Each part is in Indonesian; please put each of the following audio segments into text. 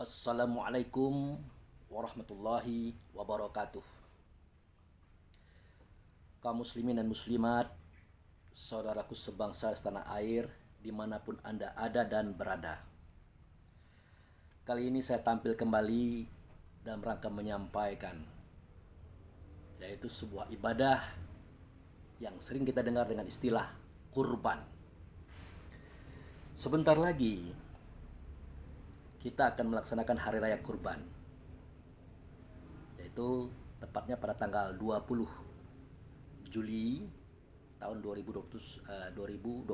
Assalamualaikum warahmatullahi wabarakatuh. Kaum muslimin dan muslimat, saudaraku sebangsa setanah air, dimanapun Anda ada dan berada. Kali ini saya tampil kembali dalam rangka menyampaikan, yaitu sebuah ibadah yang sering kita dengar dengan istilah kurban. Sebentar lagi kita akan melaksanakan hari raya kurban, yaitu tepatnya pada tanggal 20 Juli tahun 2021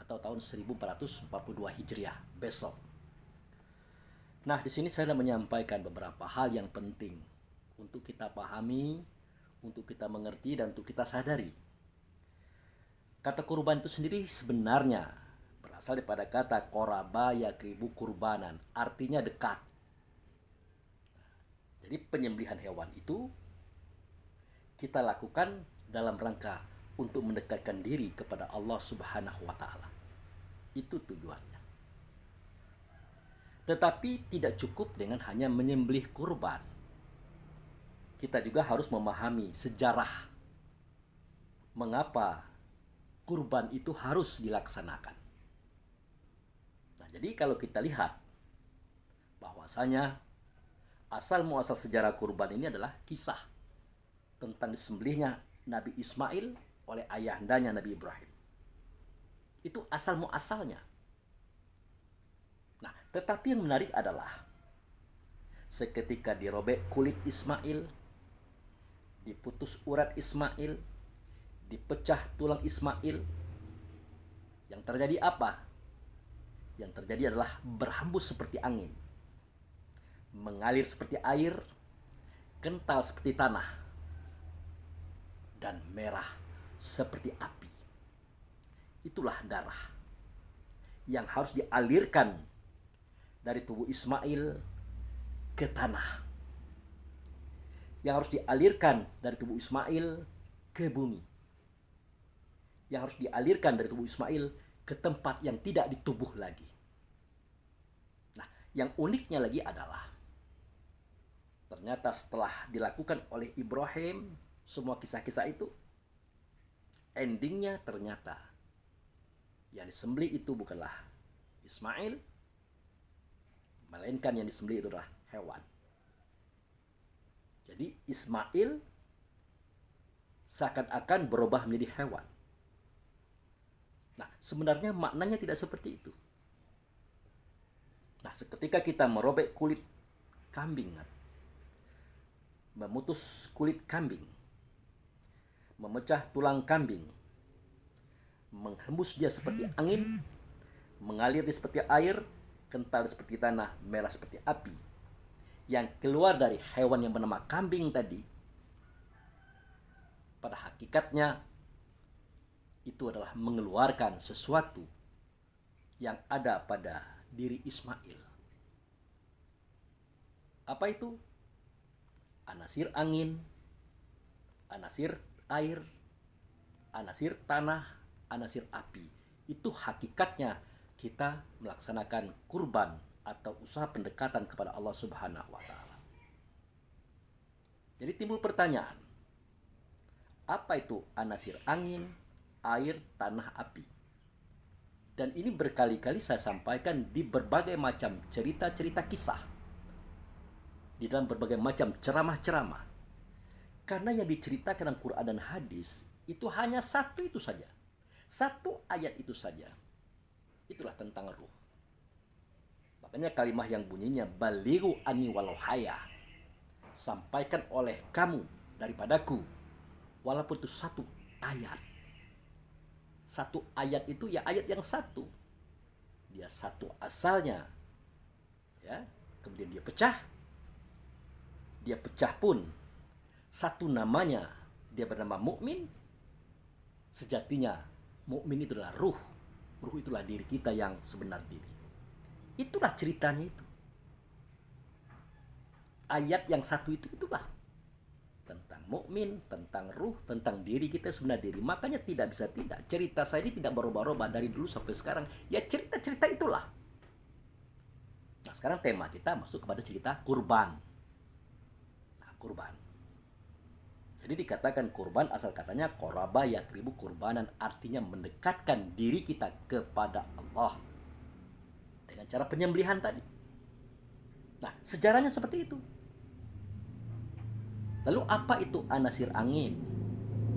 atau tahun 1442 Hijriah besok. Nah, di sini saya menyampaikan beberapa hal yang penting untuk kita pahami, untuk kita mengerti, dan untuk kita sadari. Kata kurban itu sendiri sebenarnya berasal daripada kata koraba yakribu kurbanan, artinya dekat. Jadi penyembelihan hewan itu kita lakukan dalam rangka untuk mendekatkan diri kepada Allah Subhanahu wa taala. Itu tujuannya. Tetapi tidak cukup dengan hanya menyembelih kurban. Kita juga harus memahami sejarah mengapa kurban itu harus dilaksanakan. Nah, jadi kalau kita lihat bahwasanya asal muasal sejarah kurban ini adalah kisah tentang disembelihnya Nabi Ismail oleh ayahandanya Nabi Ibrahim. Itu asal muasalnya. Nah, tetapi yang menarik adalah seketika dirobek kulit Ismail, diputus urat Ismail, dipecah tulang Ismail, yang terjadi apa? Yang terjadi adalah berhembus seperti angin, mengalir seperti air, kental seperti tanah, dan merah seperti api. Itulah darah yang harus dialirkan dari tubuh Ismail ke tanah, yang harus dialirkan dari tubuh Ismail ke bumi, yang harus dialirkan dari tubuh Ismail ke tempat yang tidak ditubuh lagi. Nah, yang uniknya lagi adalah ternyata setelah dilakukan oleh Ibrahim semua kisah-kisah itu, endingnya ternyata yang disembelih itu bukanlah Ismail, melainkan yang disembelih itu adalah hewan. Jadi Ismail seakan-akan berubah menjadi hewan. Nah, sebenarnya maknanya tidak seperti itu. Nah, seketika kita merobek kulit kambing, memutus kulit kambing, memecah tulang kambing, menghembus dia seperti angin, mengalir dia seperti air, kental seperti tanah, merah seperti api, yang keluar dari hewan yang bernama kambing tadi, pada hakikatnya itu adalah mengeluarkan sesuatu yang ada pada diri Ismail. Apa itu? Anasir angin, anasir air, anasir tanah, anasir api. Itu hakikatnya kita melaksanakan kurban atau usaha pendekatan kepada Allah Subhanahu wa taala. Jadi timbul pertanyaan, apa itu anasir angin, air, tanah, api? Dan ini berkali-kali saya sampaikan di berbagai macam cerita-cerita kisah, di dalam berbagai macam ceramah-ceramah. Karena yang diceritakan dalam Quran dan hadis itu hanya satu itu saja, satu ayat itu saja. Itulah tentang ruh. Makanya kalimah yang bunyinya balighu anni walau haya, sampaikan oleh kamu daripadaku, walaupun itu satu ayat. Satu ayat itu ya ayat yang satu. Dia satu asalnya. Ya, kemudian dia pecah. Dia pecah pun satu namanya, dia bernama mukmin. Sejatinya mukmin itu adalah ruh. Ruh itulah diri kita yang sebenar diri. Itulah ceritanya itu. Ayat yang satu itulah tentang mukmin, tentang ruh, tentang diri kita sebenar diri. Makanya tidak bisa tidak. Cerita saya ini tidak berubah-ubah dari dulu sampai sekarang. Ya cerita-cerita itulah. Nah, sekarang tema kita masuk kepada cerita kurban. Nah, kurban. Jadi dikatakan kurban asal katanya koraba yakribu kurbanan, artinya mendekatkan diri kita kepada Allah dengan cara penyembelihan tadi. Nah, sejarahnya seperti itu. Lalu apa itu anasir angin,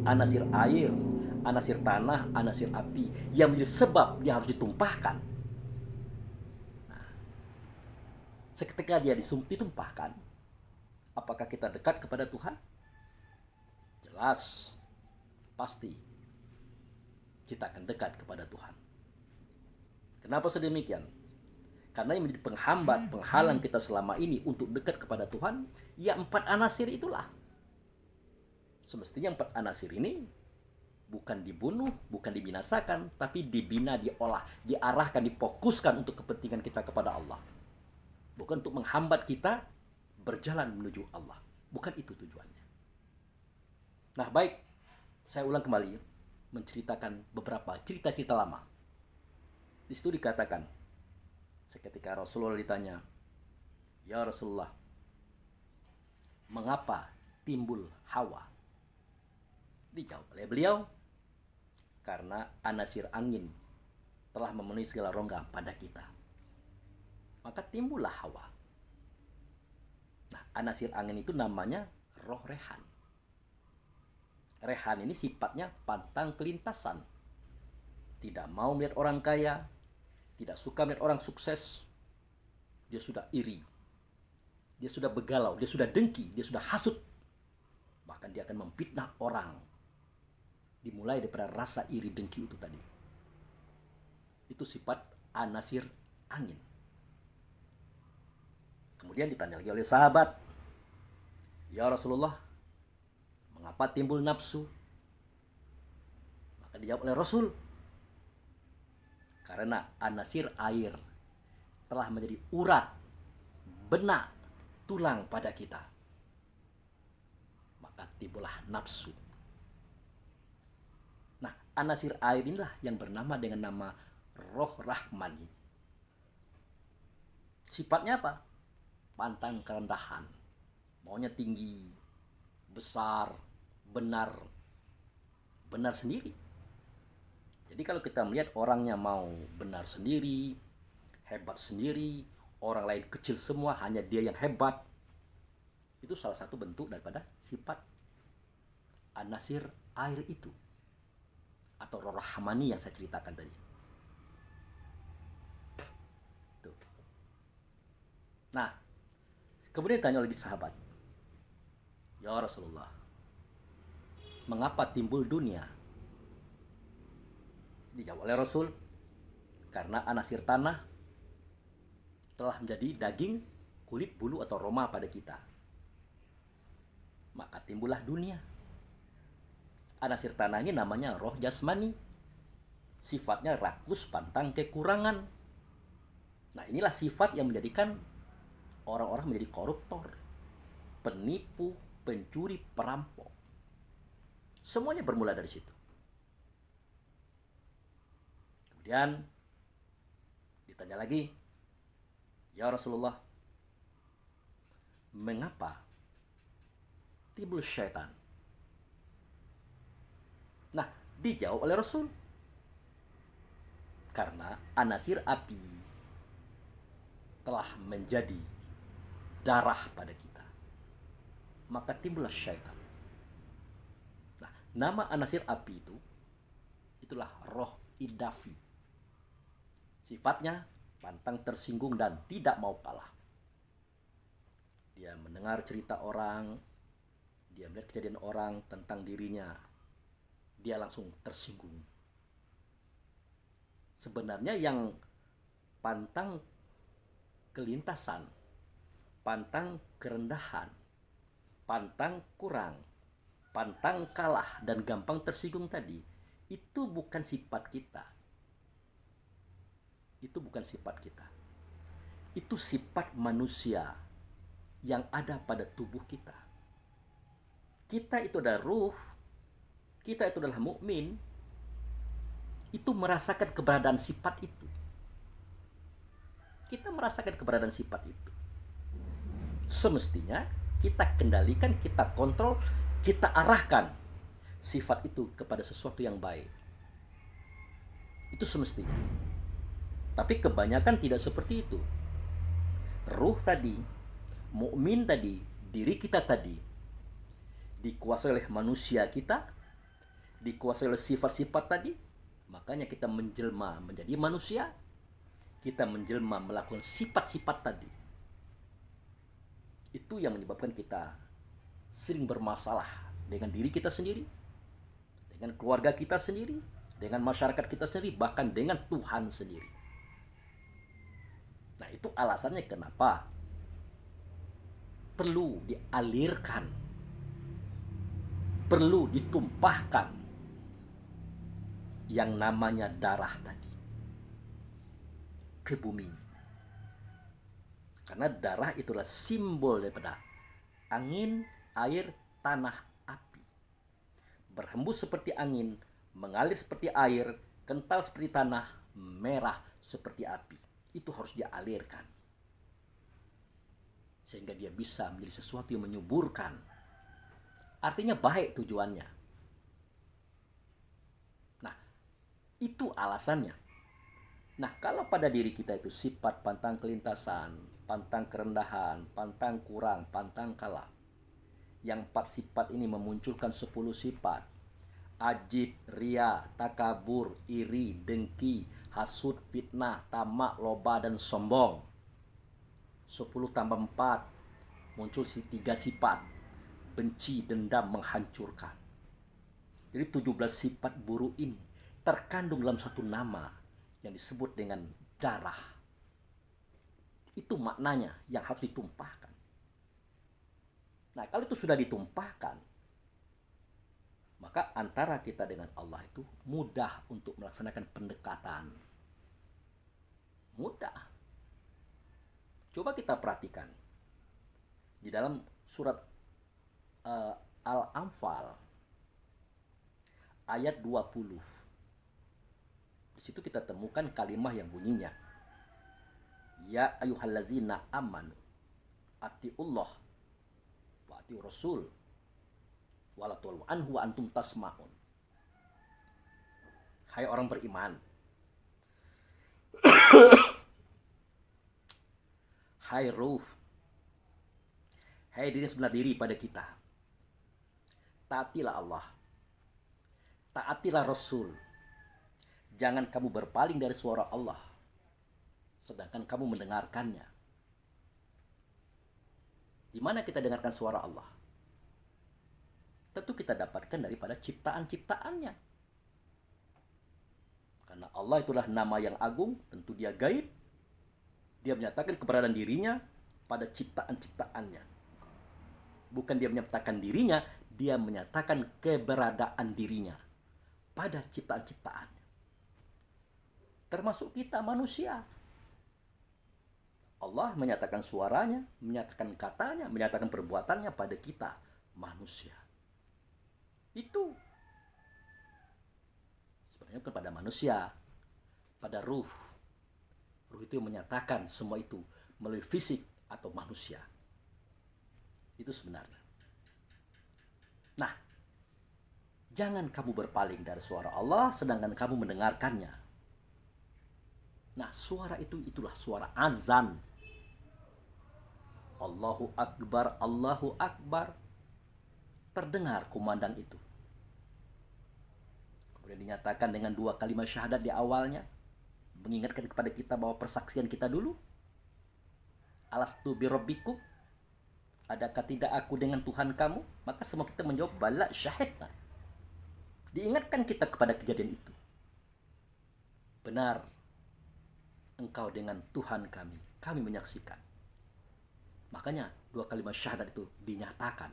anasir air, anasir tanah, anasir api yang menjadi sebab yang harus ditumpahkan? Nah, seketika dia ditumpahkan, apakah kita dekat kepada Tuhan? Jelas, pasti kita akan dekat kepada Tuhan. Kenapa sedemikian? Karena yang menjadi penghambat, penghalang kita selama ini untuk dekat kepada Tuhan, ya 4 anasir itulah. Semestinya 4 anasir ini bukan dibunuh, bukan dibinasakan, tapi dibina, diolah, diarahkan, difokuskan untuk kepentingan kita kepada Allah. Bukan untuk menghambat kita berjalan menuju Allah. Bukan itu tujuannya. Nah, baik, saya ulang kembali menceritakan beberapa cerita-cerita lama. Di situ dikatakan, seketika Rasulullah ditanya, "Ya Rasulullah, mengapa timbul Hawa?" Dijawab oleh beliau, "Karena anasir angin telah memenuhi segala rongga pada kita, maka timbullah Hawa." Nah, anasir angin itu namanya roh rehan. Rehan ini sifatnya pantang kelintasan. Tidak mau melihat orang kaya, tidak suka melihat orang sukses. Dia sudah iri, dia sudah begalau, dia sudah dengki, dia sudah hasut. Bahkan dia akan memfitnah orang. Dimulai daripada rasa iri dengki itu tadi. Itu sifat anasir angin. Kemudian ditanya lagi oleh sahabat, "Ya Rasulullah, mengapa timbul nafsu?" Maka dijawab oleh Rasul, "Karena anasir air telah menjadi urat, benak, tulang pada kita, maka timbullah nafsu." Nah, anasir air inilah yang bernama dengan nama roh rahmani. Sifatnya apa? Pantang kerendahan, maunya tinggi, besar, benar sendiri. Jadi kalau kita melihat orangnya mau benar sendiri, hebat sendiri, orang lain kecil semua, hanya dia yang hebat, itu salah satu bentuk daripada sifat anasir air itu, atau roh rahmani yang saya ceritakan tadi. Tuh. Nah, kemudian ditanya lagi sahabat, "Ya Rasulullah, mengapa timbul dunia?" Dijawab oleh Rasul, "Karena anasir tanah telah menjadi daging, kulit, bulu atau roma pada kita, maka timbullah dunia." Anasir tanah ini namanya roh jasmani. Sifatnya rakus, pantang, kekurangan. Nah, inilah sifat yang menjadikan orang-orang menjadi koruptor, penipu, pencuri, perampok. Semuanya bermula dari situ. Kemudian ditanya lagi, "Ya Rasulullah, mengapa timbul syaitan?" Nah, dijawab oleh Rasul, "Karena anasir api telah menjadi darah pada kita, maka timbullah syaitan." Nah, nama anasir api itulah roh idafi. Sifatnya pantang tersinggung dan tidak mau kalah. Dia mendengar cerita orang, dia melihat kejadian orang tentang dirinya, dia langsung tersinggung. Sebenarnya yang pantang kelintasan, pantang kerendahan, pantang kurang, pantang kalah, dan gampang tersinggung tadi, itu bukan sifat kita. Itu bukan sifat kita. Itu sifat manusia yang ada pada tubuh kita. Kita itu adalah ruh, kita itu adalah mukmin, itu merasakan keberadaan sifat itu. kita merasakan keberadaan sifat itu. Semestinya kita kendalikan, kita kontrol, kita arahkan sifat itu kepada sesuatu yang baik. Itu semestinya. Tapi kebanyakan tidak seperti itu. Ruh tadi, mukmin tadi, diri kita tadi dikuasai oleh manusia kita, dikuasai oleh sifat-sifat tadi. Makanya kita menjelma menjadi manusia, kita menjelma melakukan sifat-sifat tadi. Itu yang menyebabkan kita sering bermasalah dengan diri kita sendiri, dengan keluarga kita sendiri, dengan masyarakat kita sendiri, bahkan dengan Tuhan sendiri. Nah, itu alasannya kenapa perlu dialirkan, perlu ditumpahkan yang namanya darah tadi ke bumi. Karena darah itulah simbol daripada angin, air, tanah, api. Berhembus seperti angin, mengalir seperti air, kental seperti tanah, merah seperti api. Itu harus dialirkan. Sehingga dia bisa menjadi sesuatu yang menyuburkan. Artinya baik tujuannya. Nah, itu alasannya. Nah, kalau pada diri kita itu sifat pantang kelintasan, pantang kerendahan, pantang kurang, pantang kalah. Yang 4 sifat ini memunculkan 10 sifat. Ajib, ria, takabur, iri, dengki, hasud, fitnah, tamak, loba, dan sombong. 10 tambah 4 muncul 3 sifat. Benci, dendam, menghancurkan. Jadi 17 sifat buruk ini terkandung dalam satu nama yang disebut dengan darah. Itu maknanya yang harus ditumpahkan. Nah, kalau itu sudah ditumpahkan, maka antara kita dengan Allah itu mudah untuk melaksanakan pendekatan. Mudah. Coba kita perhatikan. Di dalam surat Al-Anfal ayat 20. Di situ kita temukan kalimat yang bunyinya, ya ayyuhallazina amanu atiullah wa atiur rasul wala tu'lu anhu wa antum tasma'un. Hai orang beriman, hai ruh, hai diri sebelah diri pada kita, taatilah Allah, taatilah Rasul. Jangan kamu berpaling dari suara Allah sedangkan kamu mendengarkannya. Di mana kita dengarkan suara Allah? Tentu kita dapatkan daripada ciptaan-ciptaannya. Karena Allah itulah nama yang agung, tentu dia gaib. Dia menyatakan keberadaan dirinya pada ciptaan-ciptaannya. Bukan dia menyatakan dirinya, dia menyatakan keberadaan dirinya pada ciptaan-ciptaannya. Termasuk kita manusia. Allah menyatakan suaranya, menyatakan katanya, menyatakan perbuatannya pada kita manusia. Itu sebenarnya kepada manusia, pada ruh. Ruh itu menyatakan semua itu melalui fisik atau manusia. Itu sebenarnya. Nah, jangan kamu berpaling dari suara Allah sedangkan kamu mendengarkannya. Nah, suara itu itulah suara azan. Allahu Akbar, Allahu Akbar. Terdengar kumandang itu. Kemudian dinyatakan dengan 2 kalimat syahadat di awalnya, mengingatkan kepada kita bahwa persaksian kita dulu. Alastu birabbikum, adakah tidak aku dengan Tuhan kamu? Maka semua kita menjawab bala syahidna. Diingatkan kita kepada kejadian itu. Benar, engkau dengan Tuhan kami menyaksikan. Makanya 2 kalimat syahadat itu dinyatakan,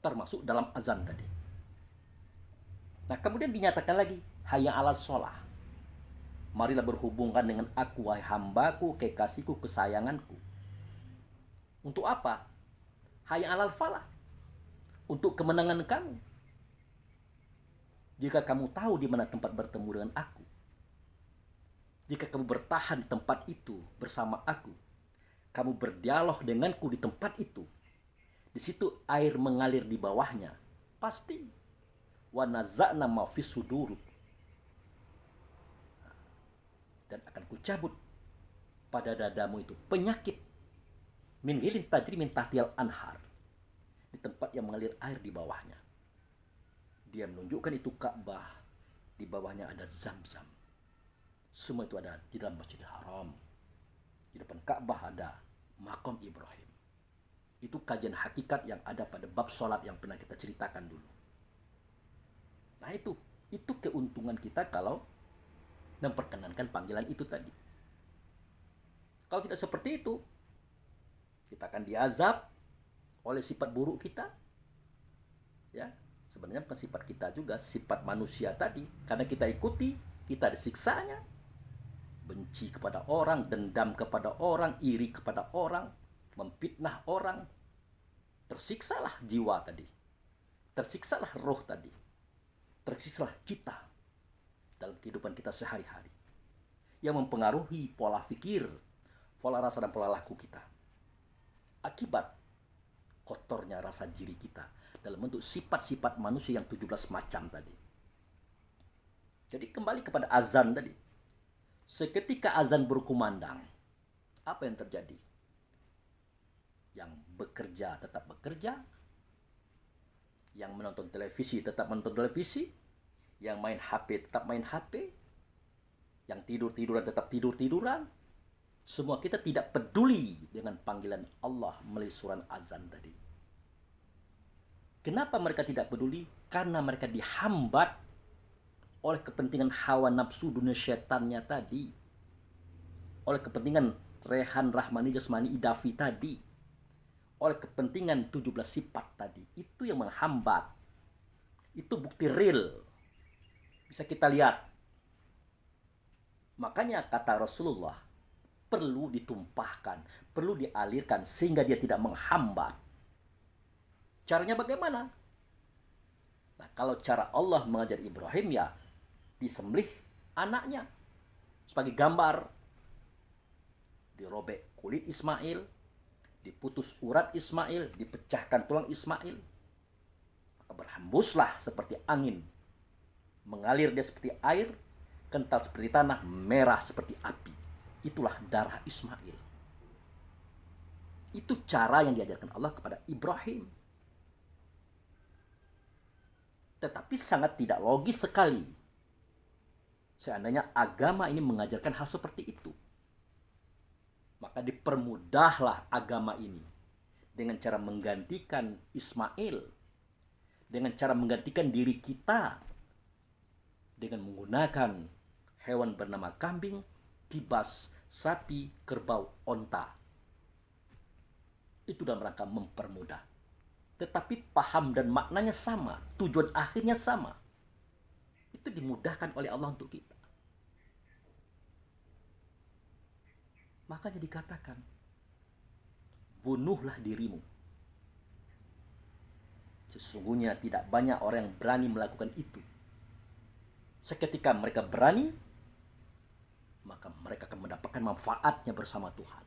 termasuk dalam azan tadi. Nah, kemudian dinyatakan lagi, hayya 'alas shalah. Marilah berhubungan dengan aku, wahai hambaku, kekasihku, kesayanganku. Untuk apa? Hayya 'alal falah. Untuk kemenangan kamu. Jika kamu tahu di mana tempat bertemu dengan aku. Jika kamu bertahan di tempat itu bersama aku, kamu berdialog denganku di tempat itu, di situ air mengalir di bawahnya, pasti wa naza'na ma fis sudur, dan akan kucabut pada dadamu itu penyakit min ghilin tajri min tahtiyal anhar, di tempat yang mengalir air di bawahnya. Dia menunjukkan itu Ka'bah, di bawahnya ada Zam-Zam. Semua itu ada di dalam Masjidil Haram. Di depan Ka'bah ada Maqam Ibrahim. Itu kajian hakikat yang ada pada bab sholat yang pernah kita ceritakan dulu. Nah itu keuntungan kita kalau memperkenankan panggilan itu tadi. Kalau tidak seperti itu, kita akan diazab oleh sifat buruk kita. Ya, sebenarnya bukan sifat kita juga, sifat manusia tadi. Karena kita ikuti, kita disiksanya. Benci kepada orang, dendam kepada orang, iri kepada orang, memfitnah orang. Tersiksalah jiwa tadi. Tersiksalah roh tadi. Tersiksalah kita dalam kehidupan kita sehari-hari. Yang mempengaruhi pola pikir, pola rasa dan pola laku kita. Akibat kotornya rasa diri kita dalam bentuk sifat-sifat manusia yang 17 macam tadi. Jadi kembali kepada azan tadi. Seketika azan berkumandang, apa yang terjadi? Yang bekerja tetap bekerja, yang menonton televisi tetap menonton televisi, yang main HP tetap main HP, yang tidur-tiduran tetap tidur-tiduran. Semua kita tidak peduli dengan panggilan Allah melalui surat azan tadi. Kenapa mereka tidak peduli? Karena mereka dihambat oleh kepentingan hawa nafsu dunia syaitannya tadi. Oleh kepentingan rehan rahmani jasmani idafi tadi. Oleh kepentingan 17 sifat tadi. Itu yang menghambat. Itu bukti real. Bisa kita lihat. Makanya kata Rasulullah, perlu ditumpahkan, perlu dialirkan sehingga dia tidak menghambat. Caranya bagaimana? Nah, kalau cara Allah mengajar Ibrahim ya disembelih anaknya sebagai gambar. Dirobek kulit Ismail, diputus urat Ismail, dipecahkan tulang Ismail. Maka berhembuslah seperti angin, mengalir dia seperti air, kental seperti tanah, merah seperti api. Itulah darah Ismail. Itu cara yang diajarkan Allah kepada Ibrahim. Tetapi sangat tidak logis sekali seandainya agama ini mengajarkan hal seperti itu. Maka dipermudahlah agama ini dengan cara menggantikan Ismail, dengan cara menggantikan diri kita dengan menggunakan hewan bernama kambing, kibas, sapi, kerbau, onta. Itu dalam rangka mempermudah. Tetapi paham dan maknanya sama, tujuan akhirnya sama. Itu dimudahkan oleh Allah untuk kita. Makanya dikatakan, bunuhlah dirimu. Sesungguhnya tidak banyak orang yang berani melakukan itu. Seketika mereka berani, maka mereka akan mendapatkan manfaatnya bersama Tuhan.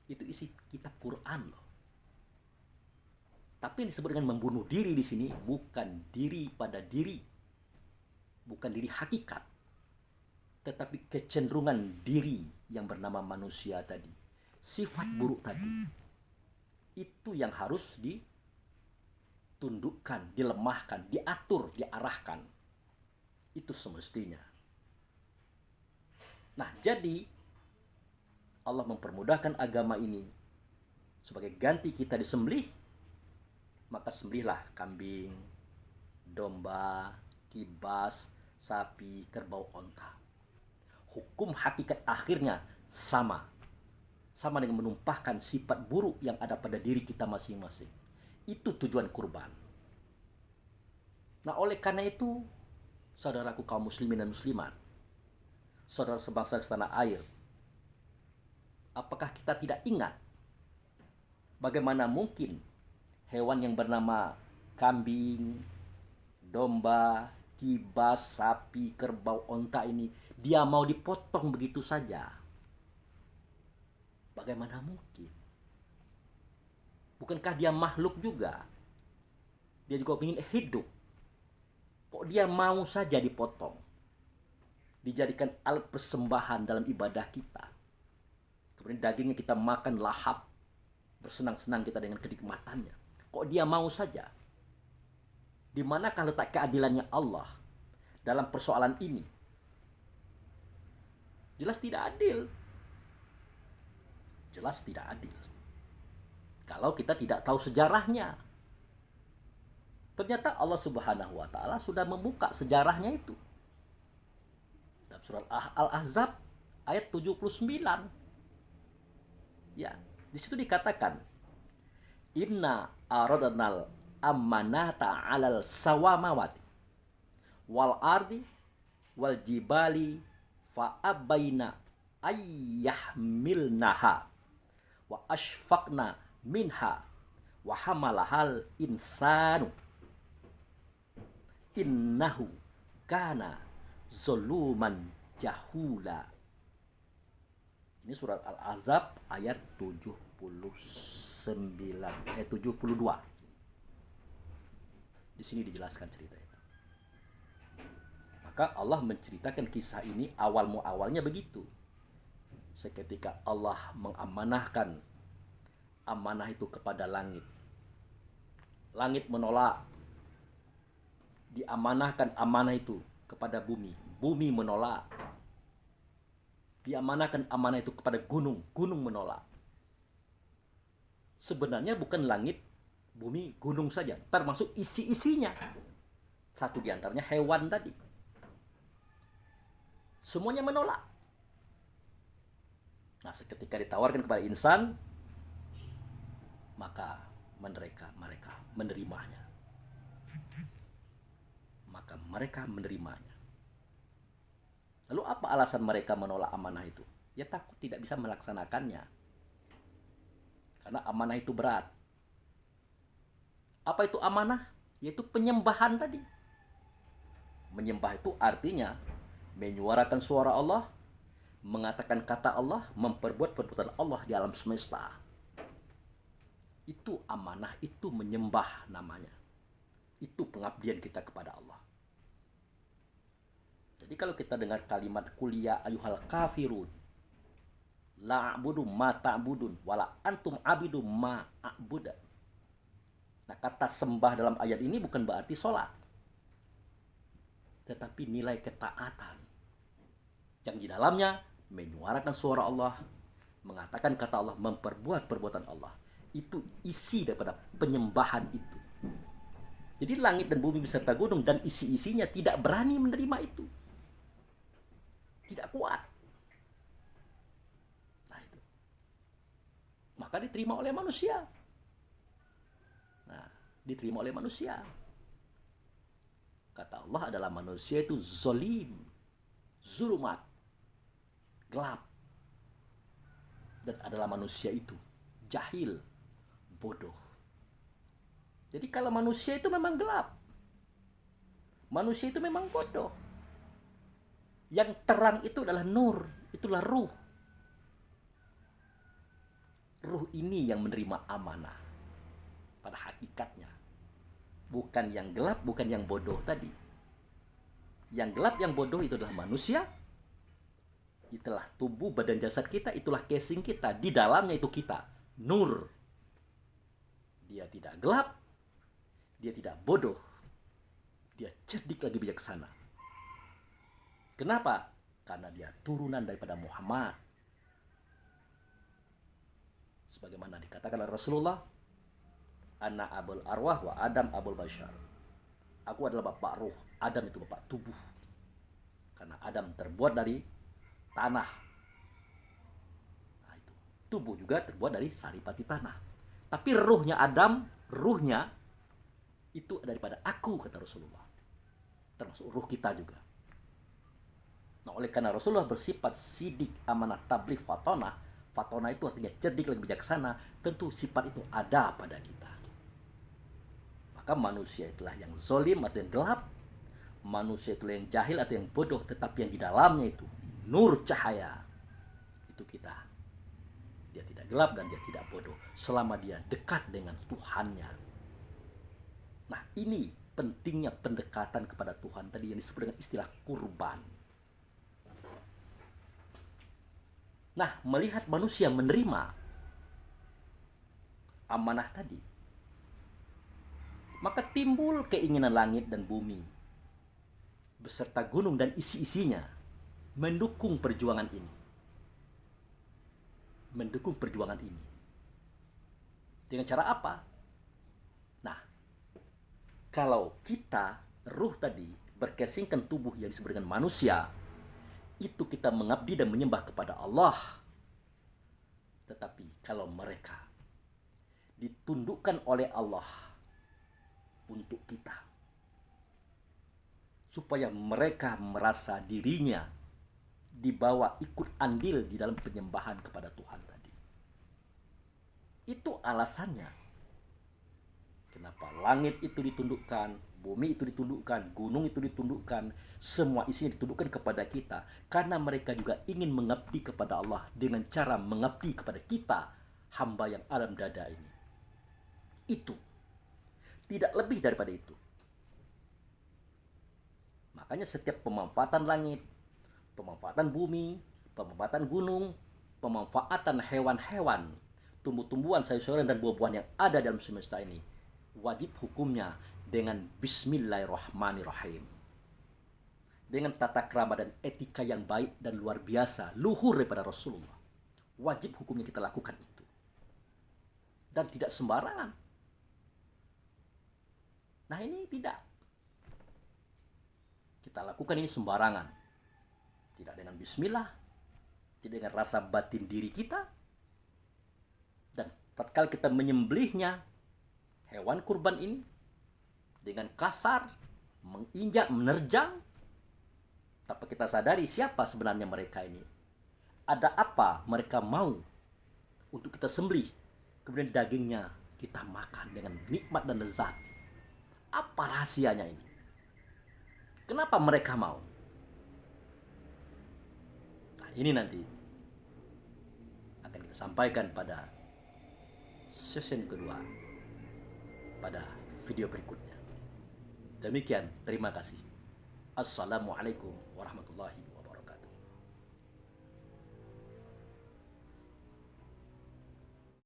Itu isi kitab Quran loh. Tapi yang disebut dengan membunuh diri di sini bukan diri pada diri, bukan diri hakikat, tetapi kecenderungan diri yang bernama manusia tadi, sifat buruk tadi. Itu yang harus ditundukkan, dilemahkan, diatur, diarahkan. Itu semestinya. Nah, jadi Allah mempermudahkan agama ini sebagai ganti kita disembelih, maka sembelihlah kambing, domba, kibas, sapi, kerbau, onta. Hukum hakikat akhirnya sama. Sama dengan menumpahkan sifat buruk yang ada pada diri kita masing-masing. Itu tujuan kurban. Nah, oleh karena itu, saudaraku kaum muslimin dan muslimat, saudara sebangsa setanah air, apakah kita tidak ingat bagaimana mungkin hewan yang bernama kambing, domba, kibas, sapi, kerbau, onta ini dia mau dipotong begitu saja. Bagaimana mungkin? Bukankah dia makhluk juga? Dia juga ingin hidup. Kok dia mau saja dipotong? Dijadikan alat persembahan dalam ibadah kita. Kemudian dagingnya kita makan lahap. Bersenang-senang kita dengan kenikmatannya. Kok dia mau saja? Di manakah letak keadilannya Allah dalam persoalan ini? Jelas tidak adil. Jelas tidak adil. Kalau kita tidak tahu sejarahnya. Ternyata Allah Subhanahu wa taala sudah membuka sejarahnya itu. Dalam surat Al-Ahzab ayat 79. Ya, di situ dikatakan, "Inna aradnal amanata 'alal sawamawati wal ardi wal jibali fa abaina ayyahmilnaha wa ashfaqna minha wa hamalahal insanu innahu kana zoluman jahula." Ini surat Al-Ahzab ayat 72. Di sini dijelaskan cerita itu. Maka Allah menceritakan kisah ini awalnya begitu. Seketika Allah mengamanahkan amanah itu kepada langit. Langit menolak. Diamanahkan amanah itu kepada bumi. Bumi menolak. Diamanahkan amanah itu kepada gunung. Gunung menolak. Sebenarnya bukan langit, bumi, gunung saja, termasuk isi-isinya. Satu di antaranya hewan tadi. Semuanya menolak. Nah, seketika ditawarkan kepada insan, maka mereka menerimanya. Lalu apa alasan mereka menolak amanah itu? Ya takut tidak bisa melaksanakannya. Karena amanah itu berat. Apa itu amanah? Yaitu penyembahan tadi. Menyembah itu artinya menyuarakan suara Allah, mengatakan kata Allah, memperbuat perbuatan Allah di alam semesta. Itu amanah, itu menyembah namanya. Itu pengabdian kita kepada Allah. Jadi kalau kita dengar kalimat kuliah ayuhal kafirun, la a'budu ma ta'budun wala antum abidu ma a'buda. Nah, kata sembah dalam ayat ini bukan berarti sholat, tetapi nilai ketaatan yang di dalamnya menyuarakan suara Allah, mengatakan kata Allah, memperbuat perbuatan Allah. Itu isi daripada penyembahan itu. Jadi langit dan bumi beserta gunung dan isi-isinya tidak berani menerima itu. Tidak kuat. Nah itu. Maka diterima oleh manusia. Nah, diterima oleh manusia. Kata Allah adalah manusia itu zolim, zulumat, gelap. Dan adalah manusia itu jahil, bodoh. Jadi kalau manusia itu memang gelap, manusia itu memang bodoh. Yang terang itu adalah nur, itulah ruh. Ruh ini yang menerima amanah pada hakikatnya. Bukan yang gelap, bukan yang bodoh tadi. Yang gelap, yang bodoh itu adalah manusia. Itulah tubuh, badan, jasad kita, itulah casing kita. Di dalamnya itu kita, nur. Dia tidak gelap, dia tidak bodoh. Dia cerdik lagi bijaksana. Kenapa? Karena dia turunan daripada Muhammad. Sebagaimana dikatakan oleh Rasulullah, Ana abul arwah wa Adam abul bashar. Aku adalah bapak ruh, Adam itu bapak tubuh. Karena Adam terbuat dari tanah. Nah, itu. Tubuh juga terbuat dari saripati tanah. Tapi ruhnya Adam, ruhnya itu daripada aku, kata Rasulullah. Termasuk ruh kita juga. Nah, oleh karena Rasulullah bersifat sidik, amanah, tabligh, fatonah. Fatonah itu artinya cerdik, lagi bijaksana. Tentu sifat itu ada pada kita. Maka manusia itulah yang zolim atau yang gelap. manusia itu yang jahil atau yang bodoh, tetapi yang di dalamnya itu nur cahaya. Itu kita. Dia tidak gelap dan dia tidak bodoh selama dia dekat dengan Tuhannya. Nah, ini pentingnya pendekatan kepada Tuhan tadi yang disebut dengan istilah kurban. Nah, melihat manusia menerima amanah tadi, maka timbul keinginan langit dan bumi beserta gunung dan isi-isinya mendukung perjuangan ini. Mendukung perjuangan ini. Dengan cara apa? Nah, kalau kita ruh tadi berkesingkan tubuh yang disebut dengan manusia, itu kita mengabdi dan menyembah kepada Allah. Tetapi kalau mereka ditundukkan oleh Allah untuk kita, supaya mereka merasa dirinya dibawa ikut andil di dalam penyembahan kepada Tuhan tadi. Itu alasannya kenapa langit itu ditundukkan, bumi itu ditundukkan, gunung itu ditundukkan, semua isinya ditundukkan kepada kita, karena mereka juga ingin mengabdi kepada Allah dengan cara mengabdi kepada kita, hamba yang alam dada ini. Itu tidak lebih daripada itu. Makanya setiap pemanfaatan langit, pemanfaatan bumi, pemanfaatan gunung, pemanfaatan hewan-hewan, tumbuh-tumbuhan, sayur-sayuran dan buah-buahan yang ada dalam semesta ini, wajib hukumnya dengan Bismillahirrahmanirrahim. Dengan tata krama dan etika yang baik dan luar biasa, luhur daripada Rasulullah. Wajib hukumnya kita lakukan itu. Dan tidak sembarangan. Nah, ini tidak. Kita lakukan ini sembarangan. Tidak dengan bismillah, tidak dengan rasa batin diri kita. Dan tatkala kita menyembelihnya, hewan kurban ini, dengan kasar, menginjak, menerjang, tanpa kita sadari siapa sebenarnya mereka ini. Ada apa mereka mau untuk kita sembelih, kemudian dagingnya kita makan dengan nikmat dan lezat. Apa rahasianya ini? Kenapa mereka mau? Nah, ini nanti akan kita sampaikan pada sesi kedua, pada video berikutnya. Demikian, terima kasih. Assalamualaikum warahmatullahi wabarakatuh.